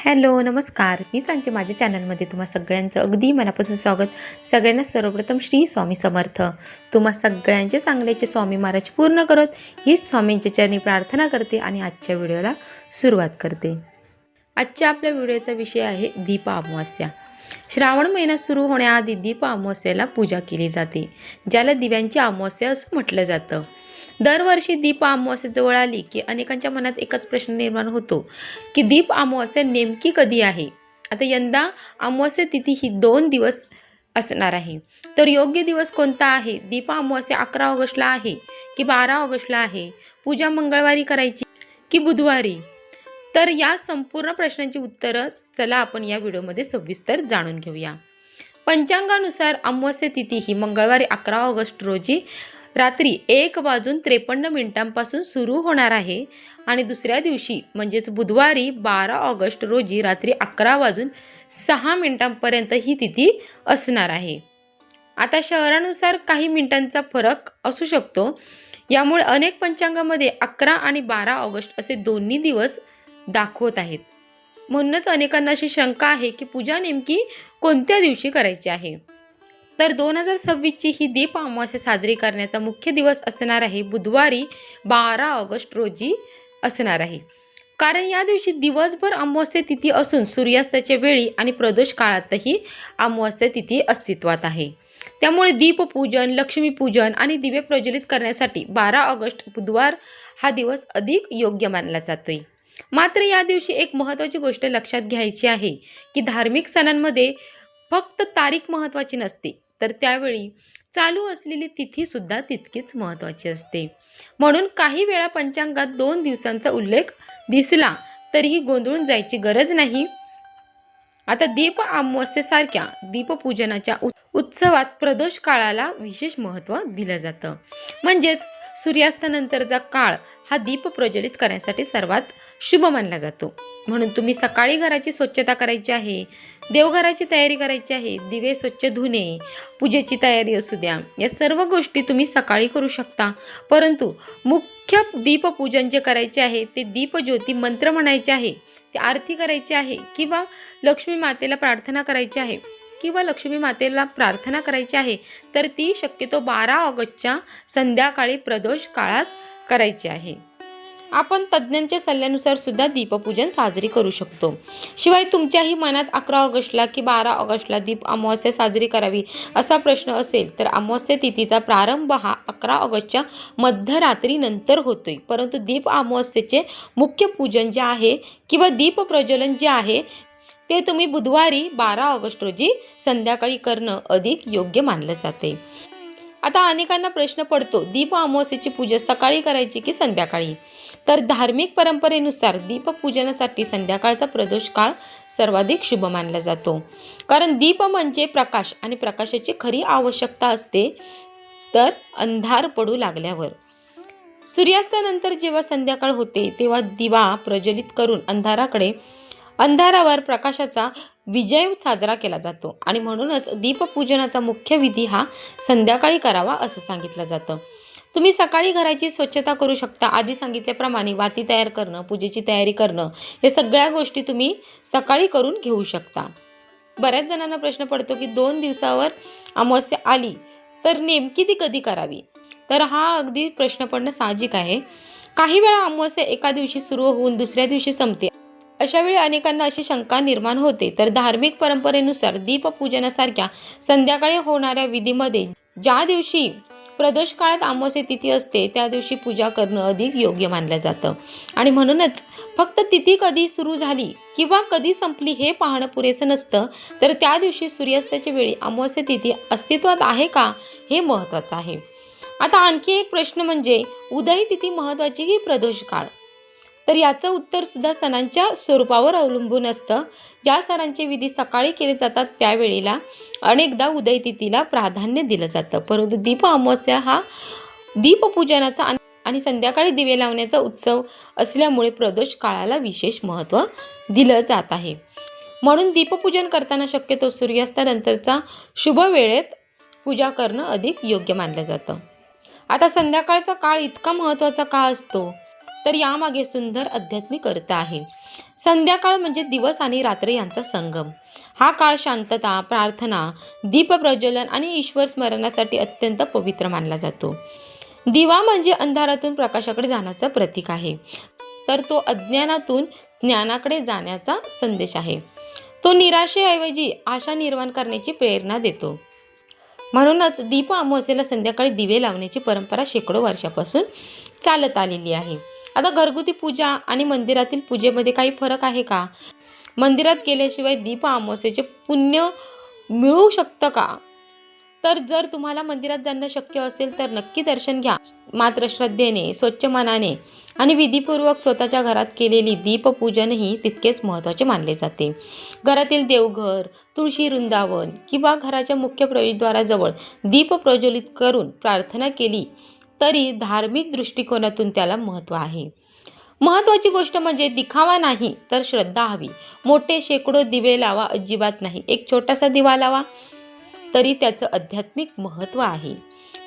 Hello नमस्कार, मी सांचे माझ्या चॅनलमध्ये तुम्हा सगळ्यांचं अगदी मनापासून स्वागत. सगळ्यांना सर्वप्रथम श्री स्वामी समर्थ. तुम्हा सगळ्यांचे चांगल्याचे स्वामी महाराज पूर्ण करत हीच स्वामींच्या चरणी प्रार्थना करते आणि आजच्या व्हिडिओला सुरुवात करते. आजच्या आपल्या व्हिडिओचा विषय आहे दीप अमावस्या. श्रावण महिना सुरू होण्याआधी दीप अमावस्येला पूजा केली जाते, ज्याला दिव्यांची अमावस्या असं म्हटलं जातं. दरवर्षी दीप अमावस्या जवळ आली की अनेकांच्या मनात एकच प्रश्न निर्माण होतो की दीप अमावस्या नेमकी कधी आहे. आता यंदा अमावस्या तिथी ही 2 दिवस असणार आहे. तर योग्य दिवस कोणता आहे? दीप अमावस्या 11 ऑगस्टला आहे की 12 ऑगस्टला आहे? पूजा मंगळवारी करायची की बुधवारी? तर या संपूर्ण प्रश्नांची उत्तरं चला आपण या व्हिडिओमध्ये सविस्तर जाणून घेऊया. पंचांगानुसार अमावस्या तिथी ही मंगळवारी 11 ऑगस्ट रोजी रात्री 1:53 सुरू होणार आहे आणि दुसऱ्या दिवशी म्हणजेच बुधवारी 12 ऑगस्ट रोजी रात्री 11:06 ही तिथी असणार आहे. आता शहरानुसार काही मिनिटांचा फरक असू शकतो. यामुळे अनेक पंचांगामध्ये 11 आणि 12 ऑगस्ट असे दोन्ही दिवस दाखवत आहेत. म्हणूनच अनेकांना अशी शंका आहे की पूजा नेमकी कोणत्या दिवशी करायची आहे. तर 2026ची ही दीप अमावस्या साजरी करण्याचा मुख्य दिवस असणार आहे बुधवारी 12 ऑगस्ट रोजी असणार आहे. कारण या दिवशी दिवसभर अमावस्या तिथी असून सूर्यास्ताच्या वेळी आणि प्रदोष काळातही अमावस्या तिथी अस्तित्वात आहे. त्यामुळे दीपपूजन, लक्ष्मीपूजन आणि दिवे प्रज्वलित करण्यासाठी 12 ऑगस्ट बुधवार हा दिवस अधिक योग्य मानला जातोय. मात्र या दिवशी एक महत्त्वाची गोष्ट लक्षात घ्यायची आहे की धार्मिक सणांमध्ये फक्त तारीख महत्त्वाची नसते, तर त्यावेळी चालू असलेली तिथी सुद्धा तितकीच महत्त्वाची असते. म्हणून काही वेळा पंचांगात 2 दिवसांचा उल्लेख दिसला तरीही गोंधळून जायची गरज नाही. आता दीप अमावस्येसारख्या दीपपूजनाच्या उत्सवात प्रदोष काळाला विशेष महत्त्व दिलं जातं. म्हणजेच सूर्यास्तानंतरचा काळ हा दीप प्रज्वलित करण्यासाठी सर्वात शुभ मानला जातो. म्हणून तुम्ही सकाळी घराची स्वच्छता करायची आहे, देवघराची तयारी करायची आहे, दिवे स्वच्छ धुणे, पूजेची तयारी असू द्या, या सर्व गोष्टी तुम्ही सकाळी करू शकता. परंतु मुख्य दीपपूजन जे करायचे आहे ते दीपज्योती मंत्र म्हणायचे आहे, ते आरती करायची आहे किंवा लक्ष्मी मातेला प्रार्थना करायची आहे तर ती शक्यतो 12 ऑगस्टच्या संध्याकाळी प्रदोष काळात करायची आहे. आपण तज्ज्ञांच्या सल्ल्यानुसार सुद्धा दीपपूजन साजरी करू शकतो. शिवाय तुमच्याही मनात 11 ऑगस्टला की 12 ऑगस्टला दीप अमावस्या साजरी करावी असा प्रश्न असेल तर अमावस्या तिथीचा प्रारंभ हा 11 ऑगस्टच्या मध्यरात्रीनंतर होतोय. परंतु दीप अमावस्येचे मुख्य पूजन जे आहे किंवा दीप प्रज्वलन जे आहे ते तुम्ही बुधवारी 12 ऑगस्ट रोजी संध्याकाळी करणं अधिक योग्य मानलं जाते. आता अनेकांना प्रश्न पडतो, दीप अमावस्येची पूजा सकाळी करायची की संध्याकाळी? तर धार्मिक परंपरेनुसार दीपपूजनासाठी संध्याकाळचा प्रदोष काळ सर्वाधिक शुभ मानला जातो. कारण दीप म्हणजे प्रकाश आणि प्रकाशाची खरी आवश्यकता असते तर अंधार पडू लागल्यावर. सूर्यास्तानंतर जेव्हा संध्याकाळ होते तेव्हा दिवा प्रज्वलित करून अंधारावर प्रकाशाचा विजय साजरा केला जातो आणि म्हणूनच दीपपूजनाचा मुख्य विधी हा संध्याकाळी करावा असं सांगितलं जातं. तुम्ही सकाळी घराची स्वच्छता करू शकता. आधी सांगितल्याप्रमाणे वाती तयार करणं, पूजेची तयारी करणं, हे सगळ्या गोष्टी तुम्ही सकाळी करून घेऊ शकता. बऱ्याच जणांना प्रश्न पडतो की 2 दिवसावर अमावस्या आली तर नेमकी ती कधी करावी? तर हा अगदी प्रश्न पडणं साहजिक आहे. काही वेळा अमावस्या एका दिवशी सुरू होऊन दुसऱ्या दिवशी संपते. अशा वेळी अनेकांना अशी शंका निर्माण होते. तर धार्मिक परंपरेनुसार दीपपूजनासारख्या संध्याकाळी होणाऱ्या विधीमध्ये ज्या दिवशी प्रदोष काळात अमावस्या तिथी असते त्या दिवशी पूजा करणं अधिक योग्य मानलं जातं. आणि म्हणूनच फक्त तिथी कधी सुरू झाली किंवा कधी संपली हे पाहणं पुरेसं नसतं, तर त्या दिवशी सूर्यास्ताच्या वेळी अमावस्या तिथी अस्तित्वात आहे का हे महत्त्वाचं आहे. आता आणखी एक प्रश्न म्हणजे उदय तिथी महत्त्वाची की प्रदोष काळ? तर याचं उत्तर सुद्धा सणांच्या स्वरूपावर अवलंबून असतं. ज्या सणांचे विधी सकाळी केले जातात त्यावेळेला अनेकदा उदय तिथीला प्राधान्य दिलं जातं. परंतु दीप अमावस्या हा दीपपूजनाचा आणि संध्याकाळी दिवे लावण्याचा उत्सव असल्यामुळे प्रदोष काळाला विशेष महत्त्व दिलं जात आहे. म्हणून दीपपूजन करताना शक्यतो सूर्यास्तानंतरचा शुभ वेळेत पूजा करणं अधिक योग्य मानलं जातं. आता संध्याकाळचा काळ इतका महत्त्वाचा का असतो? तर यामागे सुंदर आध्यात्मिक अर्थ आहे. संध्याकाळ म्हणजे दिवस आणि रात्र यांचा संगम. हा काळ शांतता, प्रार्थना, दीप प्रज्वलन आणि ईश्वर स्मरणासाठी अत्यंत पवित्र मानला जातो. दिवा म्हणजे अंधारातून प्रकाशाकडे जाण्याचं प्रतीक आहे, तर तो अज्ञानातून ज्ञानाकडे जाण्याचा संदेश आहे. तो निराशेऐवजी आशा निर्माण करण्याची प्रेरणा देतो. म्हणूनच दीप अमावस्येला संध्याकाळी दिवे लावण्याची परंपरा शेकडो वर्षापासून चालत आलेली आहे. आता घरगुती पूजा आणि मंदिरातील पूजेमध्ये काही फरक आहे का? मंदिरात गेल्याशिवाय दीप अमावस्येचे पुण्य मिळू शकतं का? तर जर तुम्हाला मंदिरात जाणं शक्य असेल तर नक्की दर्शन घ्या. मात्र श्रद्धेने, स्वच्छ मनाने आणि विधीपूर्वक स्वतःच्या घरात केलेली दीपपूजनही तितकेच महत्त्वाचे मानले जाते. घरातील देवघर, तुळशी वृंदावन किंवा घराच्या मुख्य प्रवेशद्वाराजवळ दीप प्रज्वलित करून प्रार्थना केली तरी धार्मिक दृष्टिकोनातून त्याला महत्त्व आहे. महत्त्वाची गोष्ट म्हणजे दिखावा नाही तर श्रद्धा हवी. मोठे शेकडो दिवे लावा अजिबात नाही. एक छोटासा दिवा लावा तरी त्याचं आध्यात्मिक महत्त्व आहे.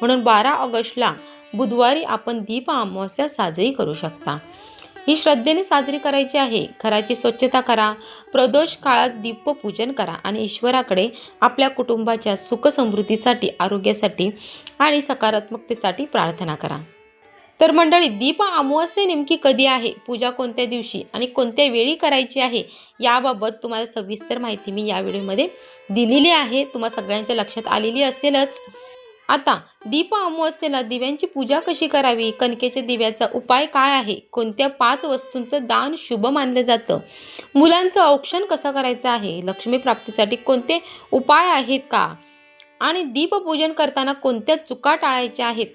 म्हणून 12 ऑगस्टला बुधवारी आपण दीप अमावस्या साजरी करू शकता. ही श्रद्धेने साजरी करायची आहे. घराची स्वच्छता करा, प्रदोष काळात दीपपूजन करा आणि ईश्वराकडे आपल्या कुटुंबाच्या सुखसमृद्धीसाठी, आरोग्यासाठी आणि सकारात्मकतेसाठी प्रार्थना करा. तर मंडळी, दीप अमावस्या नेमकी कधी आहे, पूजा कोणत्या दिवशी आणि कोणत्या वेळी करायची आहे, याबाबत तुम्हाला सविस्तर माहिती मी या व्हिडिओमध्ये दिलेली आहे. तुम्हा सगळ्यांच्या लक्षात आलेली असेलच. आता दीप अमावस्येला दिव्यांची पूजा कशी करावी, कणकेच्या दिव्याचा उपाय काय आहे, कोणत्या 5 वस्तूंचं दान शुभ मानलं जातं, मुलांचं औक्षण कसं करायचं आहे, लक्ष्मी प्राप्तीसाठी कोणते उपाय आहेत का, आणि दीपपूजन करताना कोणत्या चुका टाळायच्या आहेत,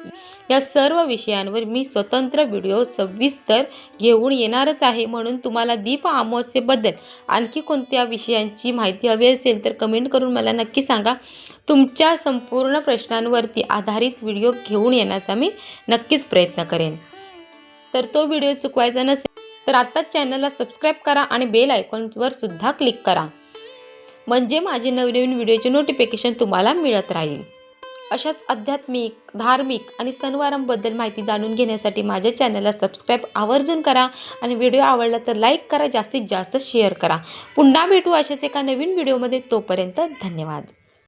या सर्व विषयांवर मी स्वतंत्र व्हिडिओ सविस्तर घेऊन येणारच आहे. म्हणून तुम्हाला दीप अमावस्येबद्दल आणखी कोणत्या विषयांची माहिती हवी असेल तर कमेंट करून मला नक्की सांगा. तुमच्या संपूर्ण प्रश्नांवरती आधारित व्हिडिओ घेऊन येण्याचा मी नक्कीच प्रयत्न करेन. तर तो व्हिडिओ चुकवायचा नसेल तर आत्ताच चॅनलला सबस्क्राईब करा आणि बेल आयकॉनवर सुद्धा क्लिक करा, म्हणजे माझे नवनवीन व्हिडिओचे नोटिफिकेशन तुम्हाला मिळत राहील. अशाच आध्यात्मिक, धार्मिक आणि सणवारांबद्दल माहिती जाणून घेण्यासाठी माझ्या चॅनलला सबस्क्राईब आवर्जून करा आणि व्हिडिओ आवडला तर लाईक करा, जास्तीत जास्त शेअर करा. पुन्हा भेटू अशाच एका नवीन व्हिडिओमध्ये. तोपर्यंत धन्यवाद.